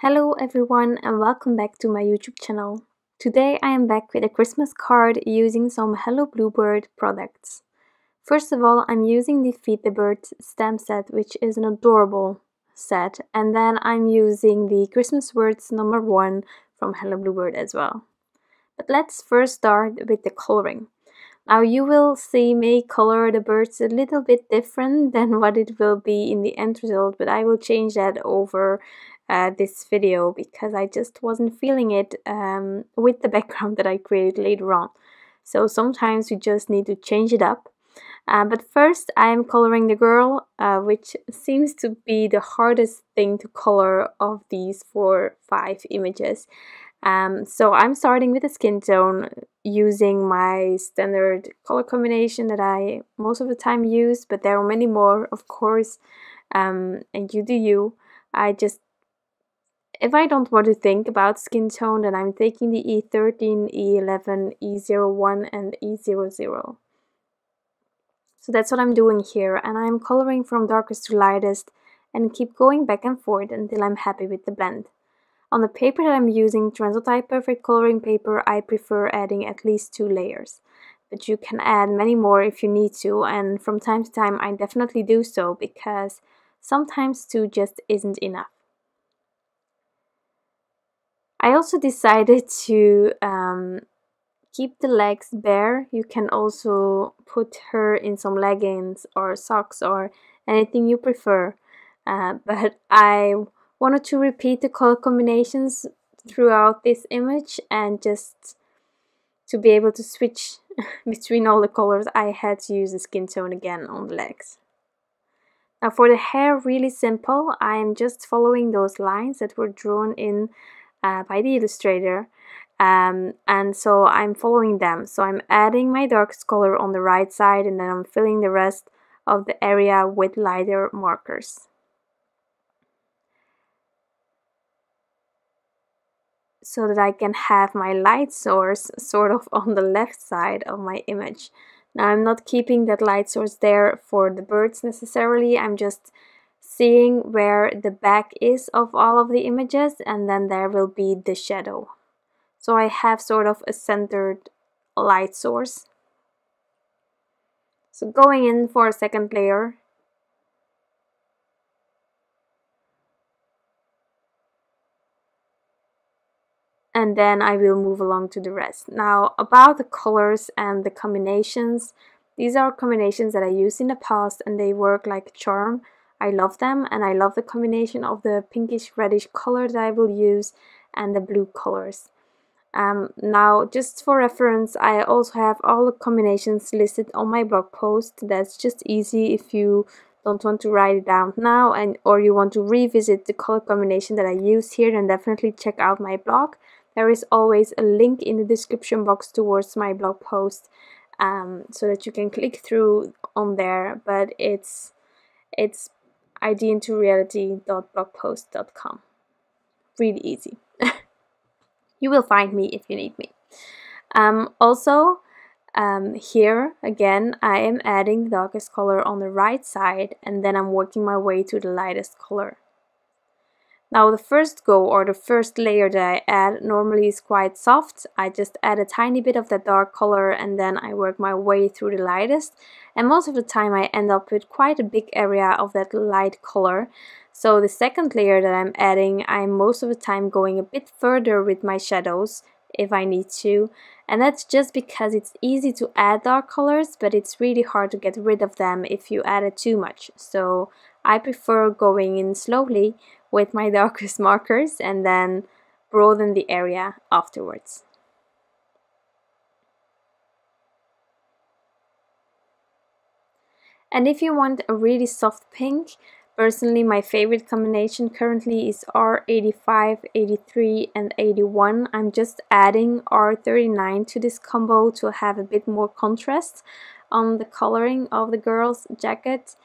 Hello everyone and welcome back to my YouTube channel. Today I am back with a Christmas card using some Hello Bluebird products. First of all, I'm using the Feed the Birds stamp set, which is an adorable set, and then I'm using the Christmas Words #1 from Hello Bluebird as well. But let's first start with the coloring. Now you will see me color the birds a little bit different than what it will be in the end result, but I will change that over this video because I just wasn't feeling it with the background that I created later on. So sometimes you just need to change it up. But first I am coloring the girl, which seems to be the hardest thing to color of these 5 images. So I'm starting with a skin tone using my standard color combination that I most of the time use, but there are many more, of course, and you do you. If I don't want to think about skin tone, then I'm taking the E13, E11, E01 and E00. So that's what I'm doing here, and I'm coloring from darkest to lightest and keep going back and forth until I'm happy with the blend. On the paper that I'm using, Transotype Perfect Coloring Paper, I prefer adding at least 2 layers. But you can add many more if you need to, and from time to time I definitely do so because sometimes 2 just isn't enough. I also decided to keep the legs bare. You can also put her in some leggings or socks or anything you prefer. But I wanted to repeat the color combinations throughout this image, and just to be able to switch between all the colors I had to use the skin tone again on the legs. Now for the hair, really simple. I am just following those lines that were drawn in by the illustrator, and so I'm following them. So I'm adding my darkest color on the right side, and then I'm filling the rest of the area with lighter markers. So that I can have my light source sort of on the left side of my image. Now I'm not keeping that light source there for the birds necessarily, I'm just seeing where the back is of all of the images, and then there will be the shadow. So I have sort of a centered light source. So going in for a second layer. And then I will move along to the rest. Now about the colors and the combinations, these are combinations that I used in the past and they work like a charm. I love them, and I love the combination of the pinkish reddish color that I will use and the blue colors. Now just for reference, I also have all the combinations listed on my blog post. That's just easy if you don't want to write it down now or you want to revisit the color combination that I use here, then definitely check out my blog. There is always a link in the description box towards my blog post, so that you can click through on there, but it's ideintoreality.blogpost.com. Really easy. You will find me if you need me. Also, here again I am adding the darkest color on the right side, and then I'm working my way to the lightest color. Now the first go, or the first layer that I add, normally is quite soft. I just add a tiny bit of that dark color and then I work my way through the lightest, and most of the time I end up with quite a big area of that light color. So the second layer that I'm adding, I'm most of the time going a bit further with my shadows if I need to, and that's just because it's easy to add dark colors, but it's really hard to get rid of them if you add it too much. So I prefer going in slowly with my darkest markers and then broaden the area afterwards. And if you want a really soft pink, personally my favorite combination currently is R85, 83 and 81. I'm just adding R39 to this combo to have a bit more contrast on the coloring of the girl's jacket.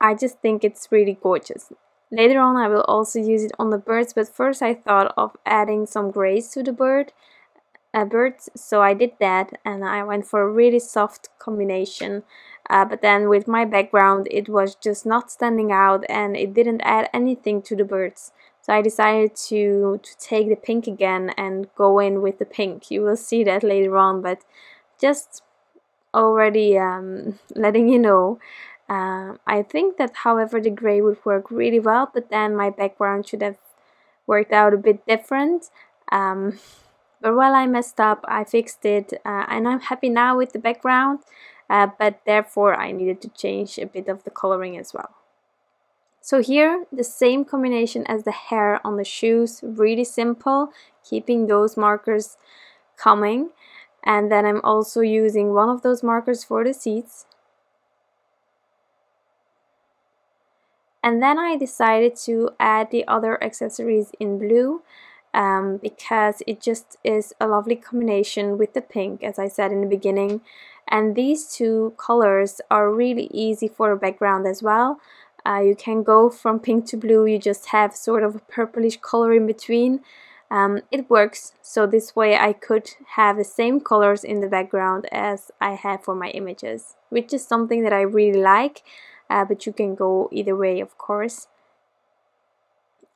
I just think it's really gorgeous. Later on I will also use it on the birds, but first I thought of adding some grays to the birds, so I did that and I went for a really soft combination, but then with my background it was just not standing out and it didn't add anything to the birds. So I decided to take the pink again and go in with the pink. You will see that later on, but just already letting you know. I think that, however, the gray would work really well, but then my background should have worked out a bit different. But while I messed up, I fixed it, and I'm happy now with the background, but therefore I needed to change a bit of the coloring as well. So here, the same combination as the hair on the shoes, really simple, keeping those markers coming. And then I'm also using one of those markers for the seats. And then I decided to add the other accessories in blue, because it just is a lovely combination with the pink, as I said in the beginning. And these two colors are really easy for a background as well. You can go from pink to blue, you just have sort of a purplish color in between. It works, so this way I could have the same colors in the background as I have for my images, which is something that I really like, but you can go either way, of course.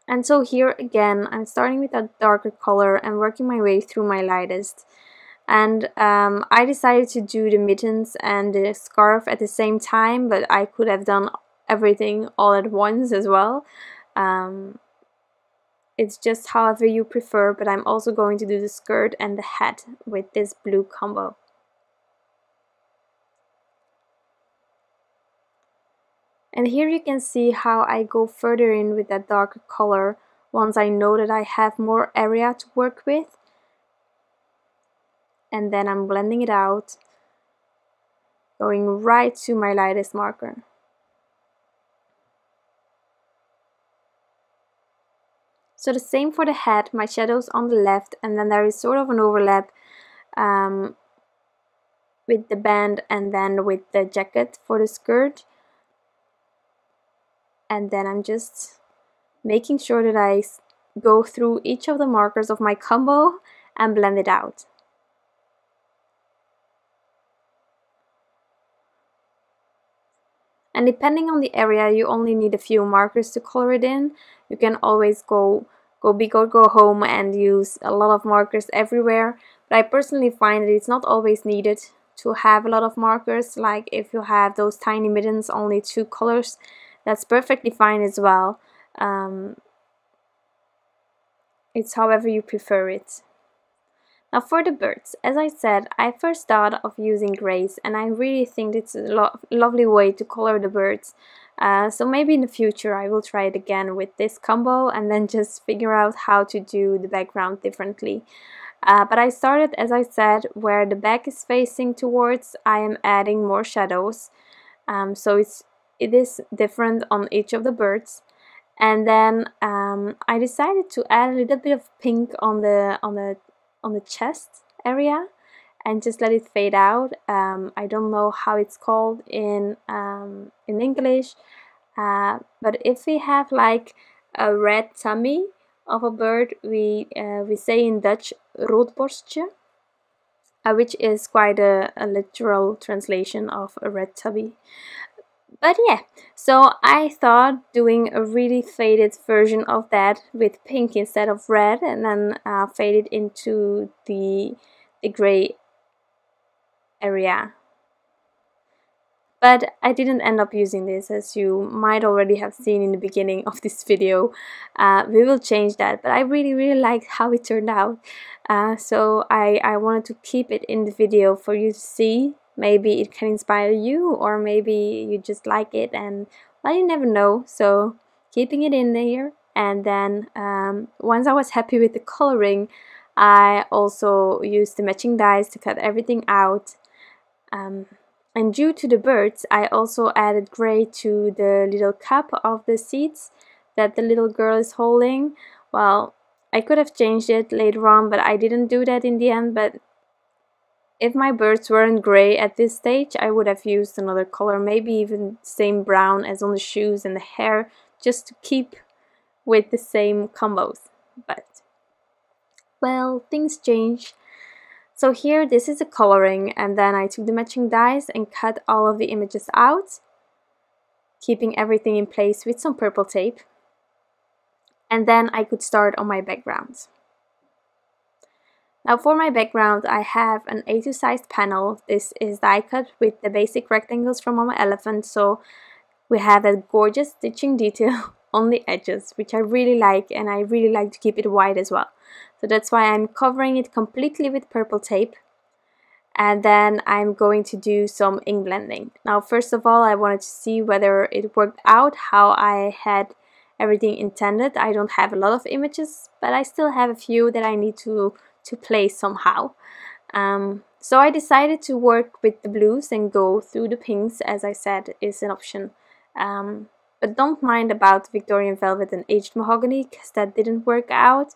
And so here again, I'm starting with a darker color and working my way through my lightest. And I decided to do the mittens and the scarf at the same time, but I could have done everything all at once as well. It's just however you prefer, but I'm also going to do the skirt and the hat with this blue combo. And here you can see how I go further in with that darker color once I know that I have more area to work with. And then I'm blending it out, going right to my lightest marker. So the same for the hat, my shadows on the left, and then there is sort of an overlap with the band and then with the jacket for the skirt. And then I'm just making sure that I go through each of the markers of my combo and blend it out. And depending on the area, you only need a few markers to color it in. You can always go big or go home and use a lot of markers everywhere. But I personally find that it's not always needed to have a lot of markers. Like if you have those tiny mittens, only 2 colors, that's perfectly fine as well. It's however you prefer it. Now for the birds, as I said, I first thought of using grays, and I really think it's a lovely way to color the birds. So maybe in the future I will try it again with this combo and then just figure out how to do the background differently. But I started, as I said, where the back is facing towards. I am adding more shadows, so it is different on each of the birds. And then I decided to add a little bit of pink on the chest area and just let it fade out. I don't know how it's called in English, but if we have like a red tummy of a bird, we say in Dutch roodborstje, which is quite a literal translation of a red tummy. But yeah, so I thought doing a really faded version of that with pink instead of red, and then fade it into the gray area. But I didn't end up using this, as you might already have seen in the beginning of this video. We will change that, but I really liked how it turned out. So I wanted to keep it in the video for you to see. Maybe it can inspire you, or maybe you just like it, and well, you never know. So keeping it in there, and then once I was happy with the coloring, I also used the matching dies to cut everything out. And due to the birds, I also added gray to the little cup of the seeds that the little girl is holding. Well, I could have changed it later on, but I didn't do that in the end. But if my birds weren't gray at this stage, I would have used another color, maybe even same brown as on the shoes and the hair, just to keep with the same combos. But, well, things change. So here, this is the coloring, and then I took the matching dies and cut all of the images out, keeping everything in place with some purple tape. and then I could start on my background. Now for my background, I have an A2 sized panel. This is die cut with the basic rectangles from my elephant, so we have that gorgeous stitching detail on the edges, which I really like, and I really like to keep it white as well. So that's why I'm covering it completely with purple tape, and then I'm going to do some ink blending. Now first of all, I wanted to see whether it worked out how I had everything intended. I don't have a lot of images, but I still have a few that I need to place somehow. So I decided to work with the blues and go through the pinks, as I said, is an option. But don't mind about Victorian Velvet and Aged Mahogany, because that didn't work out.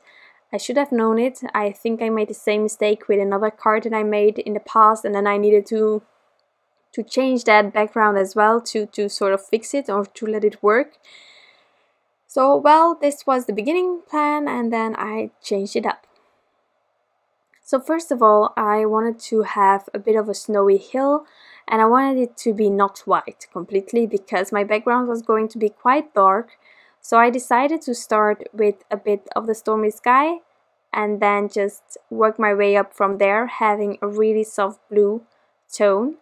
I should have known it. I think I made the same mistake with another card that I made in the past, and then I needed to change that background as well to sort of fix it or to let it work. So, well, this was the beginning plan, and then I changed it up. So first of all, I wanted to have a bit of a snowy hill, and I wanted it to be not white completely because my background was going to be quite dark. So I decided to start with a bit of the stormy sky and then just work my way up from there, having a really soft blue tone.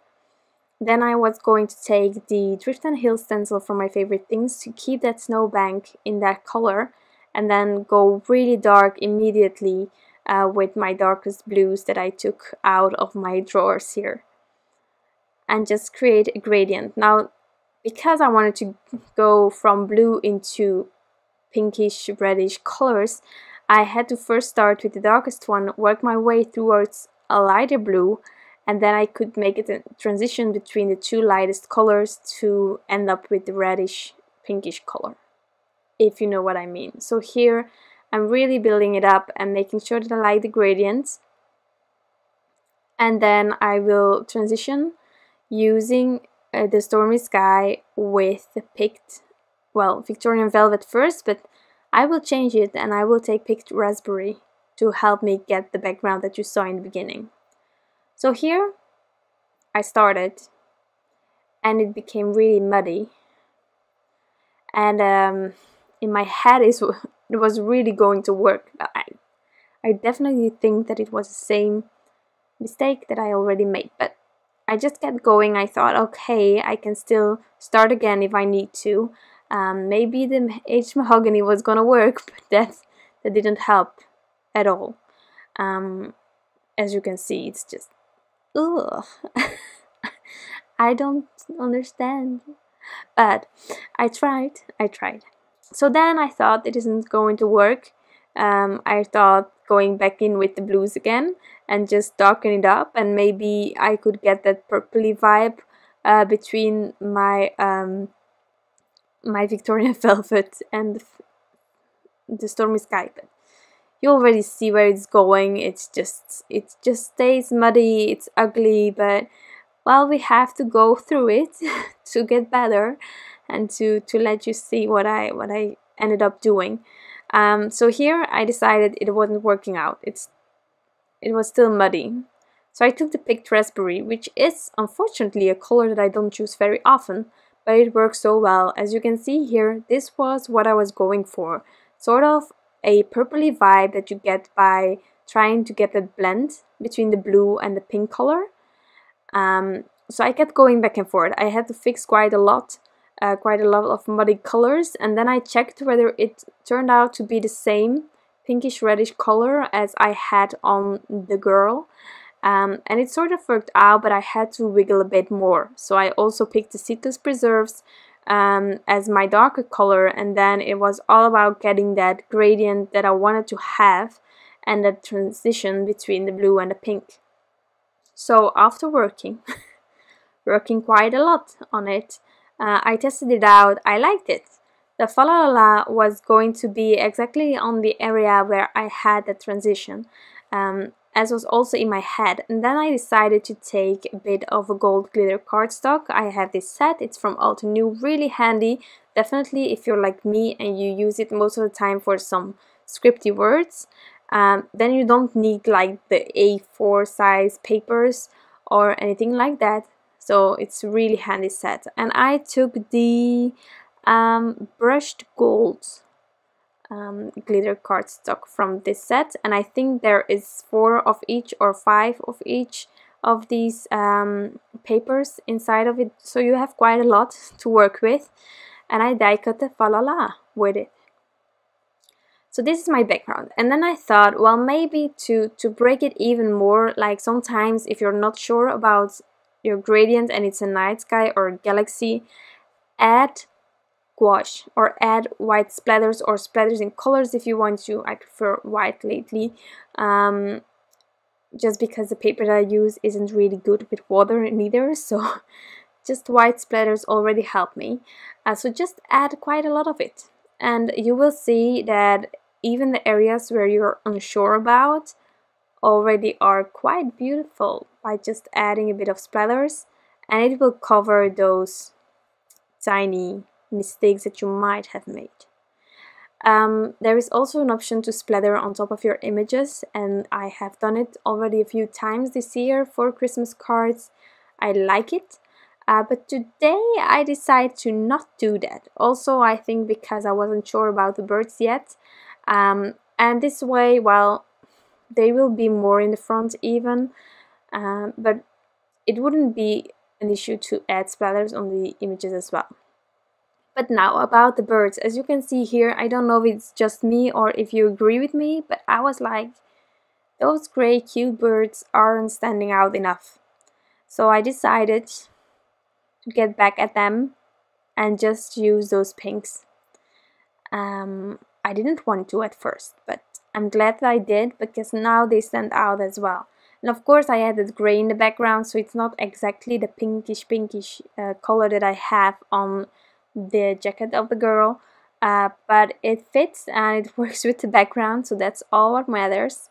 Then I was going to take the Drift and Hill stencil from My Favorite Things to keep that snowbank in that color, and then go really dark immediately with my darkest blues that I took out of my drawers here, and just create a gradient. Now, because I wanted to go from blue into pinkish reddish colors, I had to first start with the darkest one, work my way towards a lighter blue, and then I could make it a transition between the two lightest colors to end up with the reddish pinkish color, if you know what I mean. So here I'm really building it up and making sure that I like the gradients, and then I will transition using the Stormy Sky with the picked, well, Victorian Velvet first, but I will change it and I will take picked Raspberry to help me get the background that you saw in the beginning. So here I started and it became really muddy, and in my head it was really going to work. I definitely think that it was the same mistake that I already made, but I just kept going. I thought, okay, I can still start again if I need to. Maybe the aged mahogany was gonna work, but that didn't help at all. As you can see, it's just, ugh. I don't understand. But I tried. So then I thought it isn't going to work. I thought going back in with the blues again and just darken it up, and maybe I could get that purpley vibe between my my Victorian Velvet and the Stormy Sky. But you already see where it's going. It just stays muddy. It's ugly, but well, we have to go through it to get better and to let you see what I ended up doing. So here I decided it wasn't working out. It was still muddy. So I took the picked Raspberry, which is unfortunately a color that I don't choose very often, but it works so well. As you can see here, this was what I was going for. Sort of a purpley vibe that you get by trying to get that blend between the blue and the pink color. So I kept going back and forth. I had to fix quite a lot of muddy colors, and then I checked whether it turned out to be the same pinkish reddish color as I had on the girl, and it sort of worked out, but I had to wiggle a bit more. So I also picked the Seedless Preserves as my darker color, and then it was all about getting that gradient that I wanted to have and that transition between the blue and the pink. So after working quite a lot on it, I tested it out. I liked it. The Fa La La La was going to be exactly on the area where I had the transition, as was also in my head. And then I decided to take a bit of a gold glitter cardstock. I have this set. It's from Altenew, really handy. Definitely if you're like me and you use it most of the time for some scripty words. Then you don't need like the A4 size papers or anything like that. So it's a really handy set. And I took the brushed gold glitter cardstock from this set, and I think there is 4 of each or 5 of each of these papers inside of it, so you have quite a lot to work with. And I die cut the fa la la with it. So this is my background, and then I thought, well, maybe to break it even more, like sometimes if you're not sure about your gradient and it's a night sky or a galaxy, add gouache or add white splatters or splatters in colors if you want to. I prefer white lately, just because the paper that I use isn't really good with water neither, so just white splatters already help me. So just add quite a lot of it, and you will see that even the areas where you're unsure about already are quite beautiful by just adding a bit of splatters, and it will cover those tiny mistakes that you might have made. There is also an option to splatter on top of your images, and I have done it already a few times this year for Christmas cards. I like it. But today I decided to not do that. Also, I think because I wasn't sure about the birds yet. And this way, well, they will be more in the front even. But it wouldn't be an issue to add splatters on the images as well. But now about the birds. As you can see here, I don't know if it's just me or if you agree with me, but I was like, those gray cute birds aren't standing out enough. So I decided to get back at them and just use those pinks. I didn't want to at first, but I'm glad that I did, because now they stand out as well. And of course I added gray in the background, so it's not exactly the pinkish color that I have on the jacket of the girl, but it fits and it works with the background, so that's all what matters.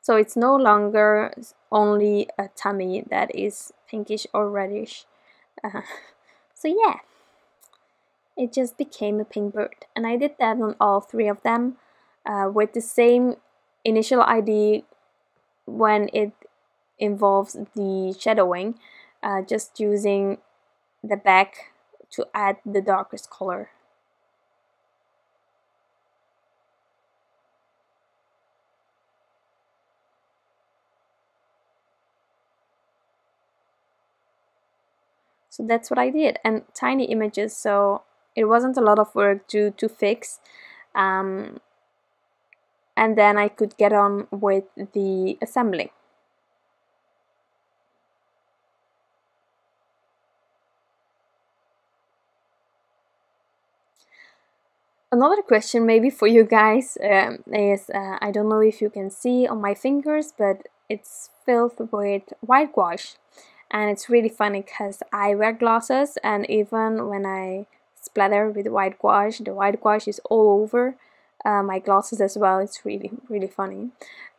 So it's no longer only a tummy that is pinkish or reddish. So yeah, it just became a pink bird. And I did that on all 3 of them with the same initial idea when it involves the shadowing, just using the back to add the darkest color. So that's what I did, and tiny images, so it wasn't a lot of work to fix. And then I could get on with the assembling. Another question maybe for you guys is, I don't know if you can see on my fingers, but it's filled with white gouache. And it's really funny because I wear glasses, and even when I splatter with white gouache, the white gouache is all over my glasses as well. It's really funny.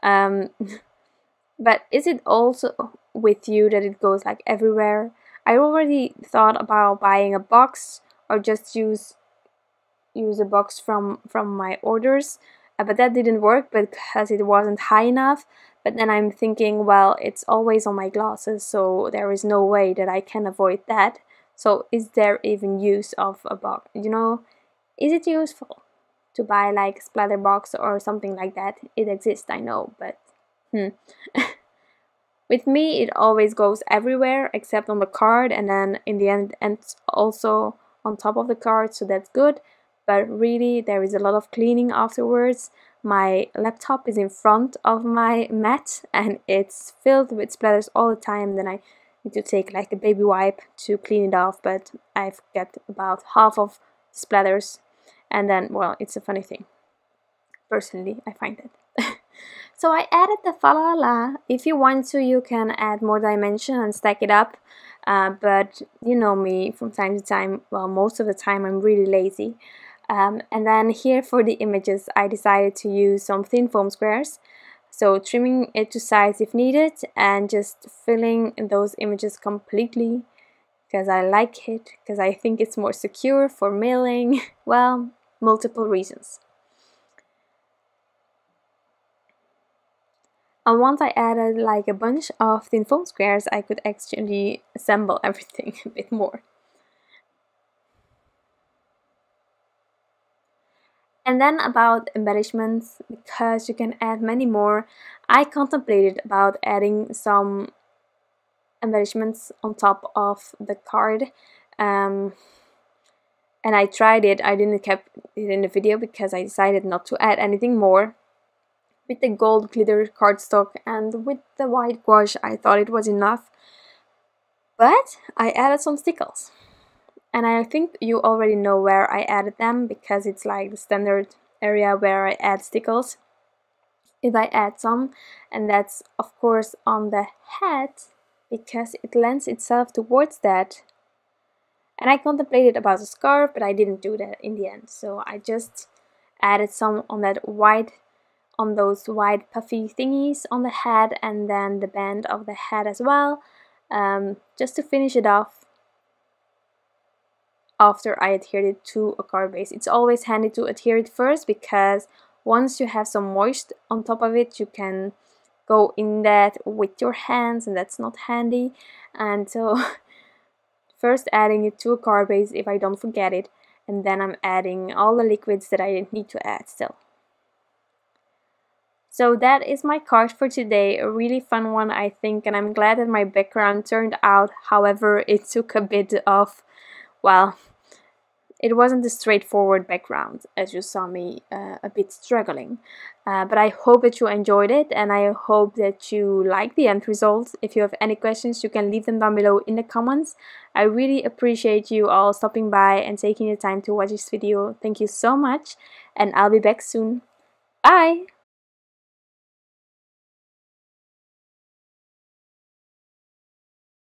But is it also with you that it goes like everywhere? I already thought about buying a box or just use a box from my orders, but that didn't work because it wasn't high enough. But then I'm thinking, well, it's always on my glasses, so there is no way that I can avoid that. So is there even use of a box? You know, is it useful to buy like a splatter box or something like that? It exists, I know, but with me it always goes everywhere except on the card, and then in the end and also on top of the card, so that's good. But really there is a lot of cleaning afterwards. My laptop is in front of my mat and it's filled with splatters all the time. Then I need to take like a baby wipe to clean it off, but I've got about half of the splatters, and then, well, it's a funny thing. Personally, I find it. So I added the fa la la. If you want to, you can add more dimension and stack it up. But you know me, from time to time, well, most of the time I'm really lazy. And then here for the images, I decided to use some thin foam squares. So trimming it to size if needed and just filling those images completely because I like it, because I think it's more secure for mailing. Well, multiple reasons. And once I added like a bunch of thin foam squares, I could actually assemble everything a bit more. And then about embellishments, because you can add many more, I contemplated about adding some embellishments on top of the card. And I tried it. I didn't keep it in the video because I decided not to add anything more. With the gold glitter cardstock and with the white gouache, I thought it was enough. But I added some stickles. And I think you already know where I added them because it's like the standard area where I add stickles. If I add some, and that's of course on the hat because it lends itself towards that. And I contemplated about a scarf, but I didn't do that in the end. So I just added some on that white, on those white puffy thingies on the head, and then the band of the head as well, just to finish it off after I adhered it to a card base. It's always handy to adhere it first because once you have some moist on top of it, you can go in that with your hands, and that's not handy. And so first adding it to a card base if I don't forget it, and then I'm adding all the liquids that I need to add still. So that is my card for today, a really fun one I think, and I'm glad that my background turned out. However, it took a bit of, well, it wasn't a straightforward background, as you saw me a bit struggling. But I hope that you enjoyed it, and I hope that you like the end result. If you have any questions, you can leave them down below in the comments. I really appreciate you all stopping by and taking the time to watch this video. Thank you so much, and I'll be back soon. Bye!